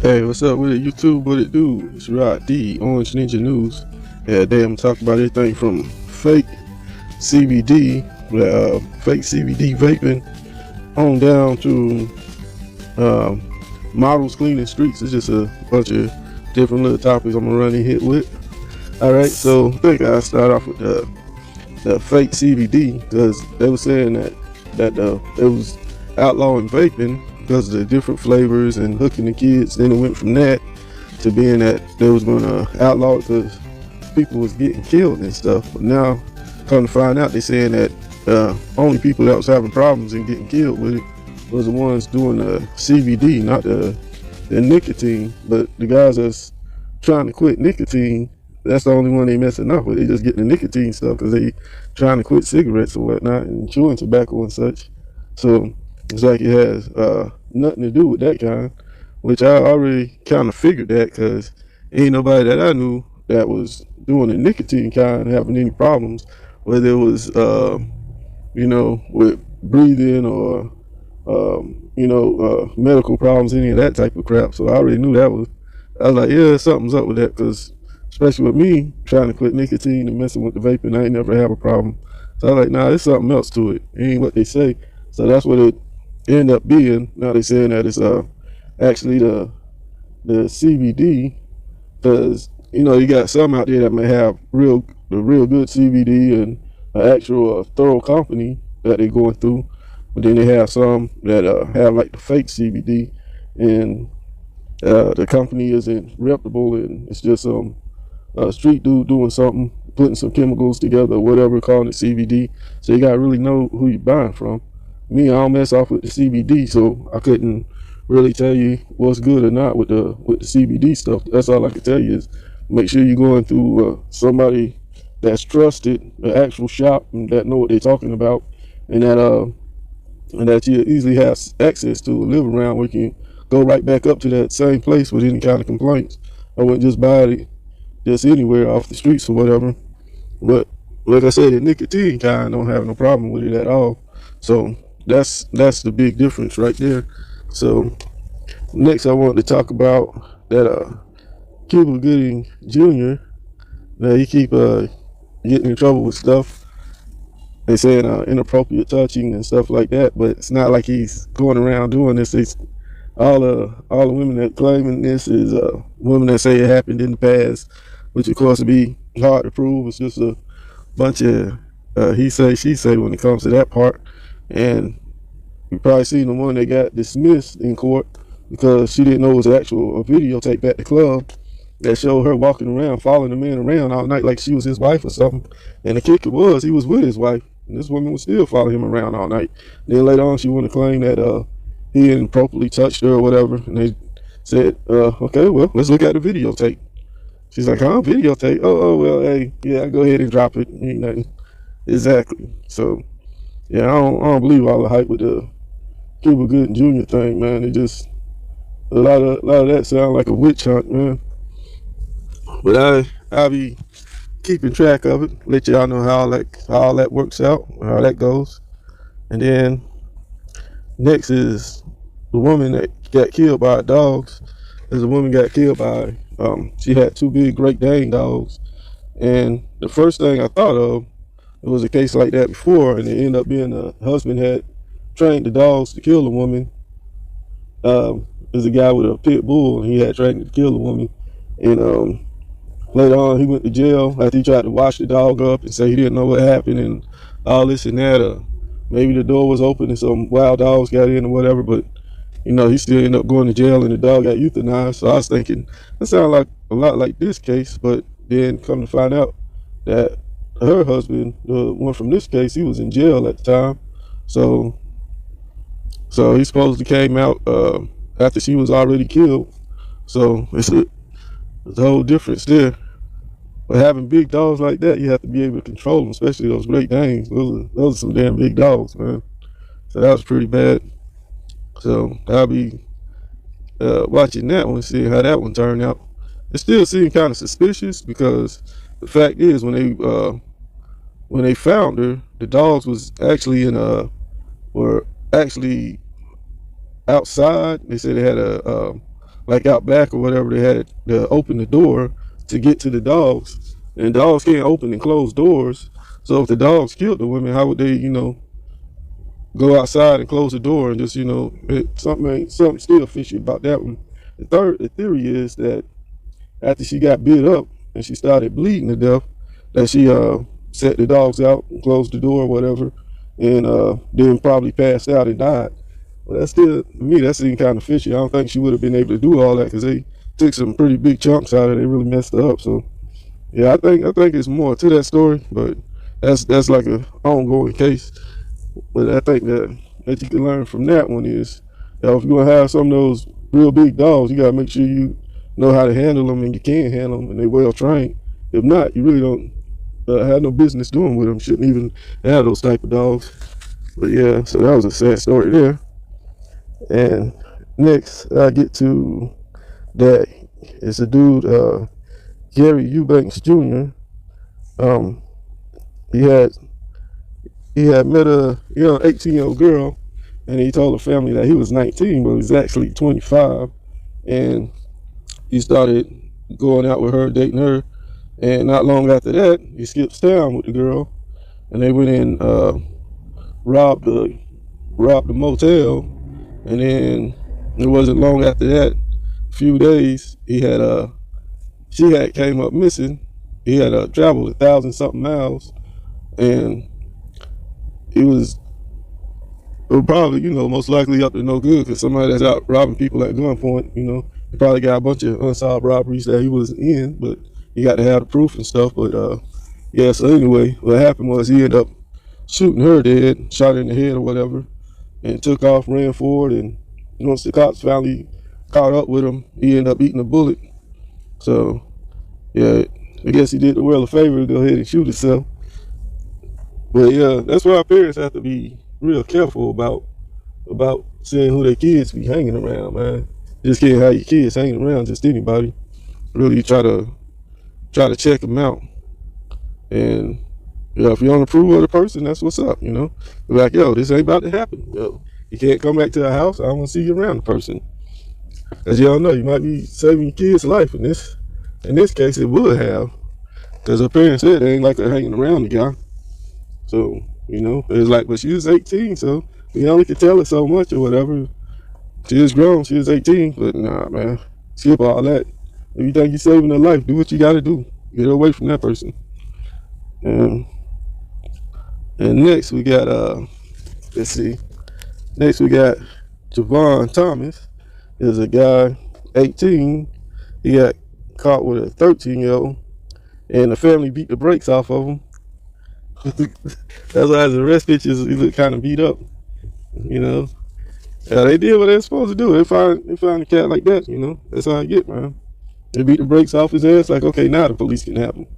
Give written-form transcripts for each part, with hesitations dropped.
Hey, what's up with it, YouTube? What it do? It's Rod D, Orange Ninja News. Yeah, today I'm talking about everything from fake CBD, fake CBD vaping, on down to um, models cleaning streets. It's just a bunch of different little topics I'm gonna run and hit with. All right, so I think I start off with the fake CBD because they were saying that it was outlawing vaping because of the different flavors and hooking the kids. Then it went from that to being that they was going to outlaw it because people was getting killed and stuff. But now, come to find out, they saying that only people that was having problems and getting killed with it was the ones doing the CBD, not the nicotine. But the guys that's trying to quit nicotine, that's the only one they messing up with. They just getting the nicotine stuff because they trying to quit cigarettes or whatnot and chewing tobacco and such. So it's like it has nothing to do with that kind, which I already kind of figured that because ain't nobody that I knew that was doing the nicotine kind having any problems, whether it was with breathing or medical problems, any of that type of crap. So I already knew that was. I was like, yeah, something's up with that because, especially with me trying to quit nicotine and messing with the vaping, I ain't never have a problem. So I was like, nah, there's something else to it. It ain't what they say. So that's what it ended up being. Now they saying that it's actually the CBD because you got some out there that may have the real good CBD and an actual thorough company that they're going through, but then they have some that have like the fake CBD and the company isn't reputable and it's just some street dude doing something, putting some chemicals together, whatever, calling it CBD. So you gotta really know who you're buying from. Me, I don't mess off with the CBD, so I couldn't really tell you what's good or not with the CBD stuff. That's all I can tell you is make sure you're going through somebody that's trusted, the actual shop, and that know what they're talking about, and that you easily have access to, live around where you can go right back up to that same place with any kind of complaints. I wouldn't just buy it just anywhere off the streets or whatever. But like I said, the nicotine kind don't have no problem with it at all. So that's the big difference right there. So next I wanted to talk about that Cuba Gooding Jr. Now he keep getting in trouble with stuff. They saying inappropriate touching and stuff like that, but it's not like he's going around doing this. It's all the women that claiming this is women that say it happened in the past, which of course would be hard to prove. It's just a bunch of he say she say when it comes to that part. And you probably seen the one that got dismissed in court because she didn't know it was actual a videotape at the club that showed her walking around following the man around all night like she was his wife or something. And the kicker was he was with his wife and this woman was still following him around all night. Then later on she wanted to claim that he inappropriately touched her or whatever, and they said, okay, well, let's look at the videotape. She's like, huh, videotape? Well, hey, yeah, go ahead and drop it. Ain't nothing. Exactly. So, yeah, I don't believe all the hype with the Cuba Gooding Jr. thing, man. It just, a lot of that sound like a witch hunt, man. But I'll be keeping track of it, let y'all know how all that works out, how that goes. And then next is the woman that got killed by dogs. There's a woman got killed by she had two big Great Dane dogs, and the first thing I thought of, it was a case like that before, and it ended up being the husband had trained the dogs to kill the woman. There's a guy with a pit bull, and he had trained to kill the woman, and later on he went to jail after he tried to wash the dog up and say he didn't know what happened and all this and that. Maybe the door was open and some wild dogs got in or whatever, but he still ended up going to jail and the dog got euthanized. So I was thinking, that sounds like a lot like this case, but then come to find out that her husband, the one from this case, he was in jail at the time. So he supposedly came out after she was already killed. So it's a whole difference there. But having big dogs like that, you have to be able to control them, especially those Great Danes. Those are some damn big dogs, man. So that was pretty bad. So I'll be watching that one, see how that one turned out. It still seemed kind of suspicious because the fact is when they found her, the dogs was actually were actually outside. They said they had a like out back or whatever, they had to open the door to get to the dogs. And dogs can't open and close doors. So if the dogs killed the women, how would they, go outside and close the door and just, something still fishy about that one. The theory is that after she got bit up and she started bleeding to death, that she set the dogs out and closed the door or whatever, and then probably passed out and died. But that's still, to me, that seemed kind of fishy. I don't think she would have been able to do all that because they took some pretty big chunks out of it. They really messed her up. So yeah, I think it's more to that story, but that's like a ongoing case. But I think that you can learn from that one is, if you're gonna have some of those real big dogs, you gotta make sure you know how to handle them and you can handle them and they're well trained. If not, you really don't have no business doing with them. Shouldn't even have those type of dogs. But yeah, so that was a sad story there. And next, I get to that. It's a dude, Gary Eubanks Jr. Um, he had he had met a 18-year-old girl, and he told the family that he was 19, but he was actually 25. And he started going out with her, dating her. And not long after that, he skips town with the girl, and they went in, robbed the motel. And then it wasn't long after that, a few days, she had came up missing. He had traveled 1,000 something miles, and he was probably, most likely up to no good because somebody that's out robbing people at gunpoint, he probably got a bunch of unsolved robberies that he was in, but he got to have the proof and stuff. But yeah, so anyway, what happened was he ended up shooting her dead, shot her in the head or whatever, and took off, ran forward, and once the cops finally caught up with him, he ended up eating a bullet. So yeah, I guess he did the world a favor to go ahead and shoot himself. But yeah, that's why our parents have to be real careful about seeing who their kids be hanging around, man. You just can't have your kids hanging around just anybody. Really try to check them out. And yeah, if you don't approve of the person, that's what's up, Be like, yo, this ain't about to happen. Yo, you can't come back to the house. I don't want to see you around the person. As y'all know, you might be saving your kid's life in this case. It would have, because her parents said they ain't like her hanging around the guy. So it's like, but she was 18, so we only could tell her so much or whatever. She was grown. She was 18, but nah, man, skip all that. If you think you're saving her life, do what you got to do. Get her away from that person. And next we got let's see. Next we got Javon Thomas. Is a guy, 18. He got caught with a 13-year-old, and the family beat the brakes off of him. That's why his arrest pictures, he looked kind of beat up. Yeah, they did what they were supposed to do. They find a cat like that. That's how I get, man. They beat the brakes off his ass. Like, okay, now the police can have him.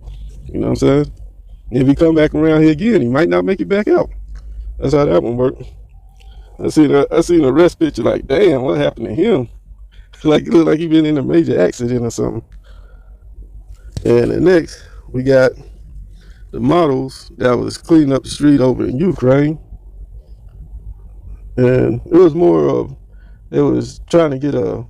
You know what I'm saying? And if he come back around here again, he might not make it back out. That's how that one worked. I seen an arrest picture. Like, damn, what happened to him? Like, it looked like he been in a major accident or something. And the next, we got the models that was cleaning up the street over in Ukraine. And it was more of, they was trying to get a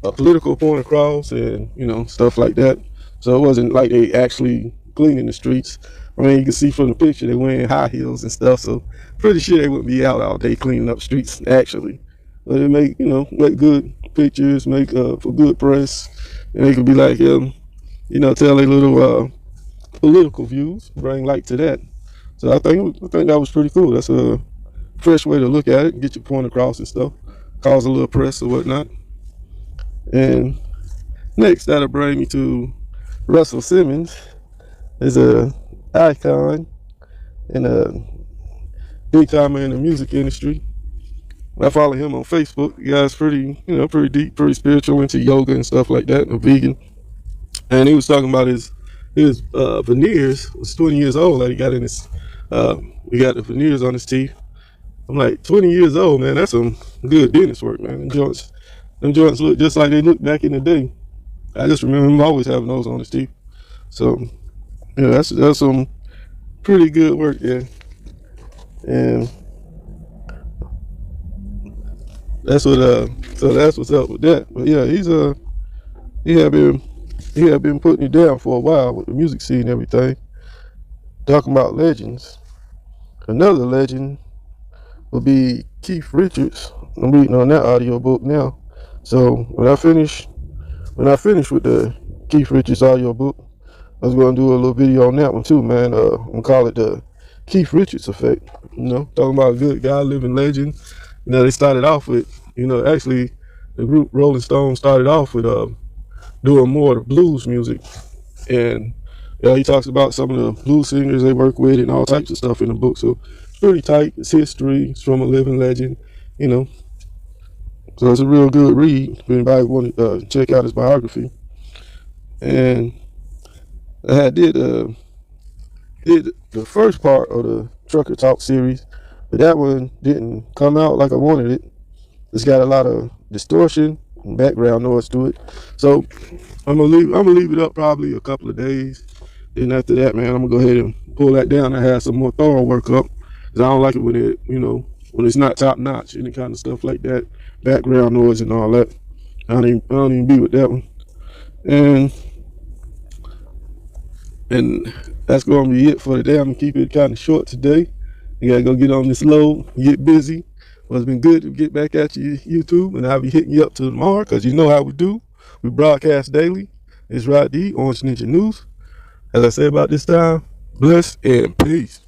political point across and, stuff like that. So it wasn't like they actually cleaning the streets. I mean, you can see from the picture, they wearing high heels and stuff. So pretty sure they wouldn't be out all day cleaning up streets, actually. But it make, make good pictures, make for good press. And they could be like, tell their little political views, bring light to that. So I think that was pretty cool. That's a fresh way to look at it, get your point across and stuff, cause a little press or whatnot. And next, that'll bring me to Russell Simmons. Is a icon and a big timer in the music industry. I follow him on Facebook. The guy's pretty deep, pretty spiritual, into yoga and stuff like that, a vegan. And he was talking about his veneers. Was 20 years old that he got in his he got the veneers on his teeth. I'm like, 20 years old, man, that's some good dentist work, man. Them joints look just like they looked back in the day. I just remember him always having those on his teeth. So yeah, that's some pretty good work there. And That's what so that's what's up with that. But yeah, he had been he had been putting it down for a while with the music scene and everything. Talking about legends. Another legend would be Keith Richards. I'm reading on that audiobook now. So when I finish with the Keith Richards audiobook, I was gonna do a little video on that one too, man. I'm gonna call it the Keith Richards effect. Talking about a good guy, living legend. They started off with, actually the group Rolling Stones started off with doing more of the blues music. And he talks about some of the blues singers they work with and all types of stuff in the book. So it's pretty tight. It's history. It's from a living legend, you know. So it's a real good read if anybody want to check out his biography. And I did the first part of the Trucker Talk series, but that one didn't come out like I wanted it. It's got a lot of distortion and background noise to it. So I'm gonna leave it up probably a couple of days. Then after that, man, I'm gonna go ahead and pull that down and have some more thorough work up. Cause I don't like it when when it's not top notch, any kind of stuff like that, background noise and all that. I don't even be with that one. And and that's gonna be it for today. I'm gonna keep it kind of short today. You gotta go get on this load, get busy. Well, it's been good to get back at you, YouTube, and I'll be hitting you up to tomorrow, because you know how we do. We broadcast daily. It's Rod D, Orange Ninja News. As I say about this time, bless and peace.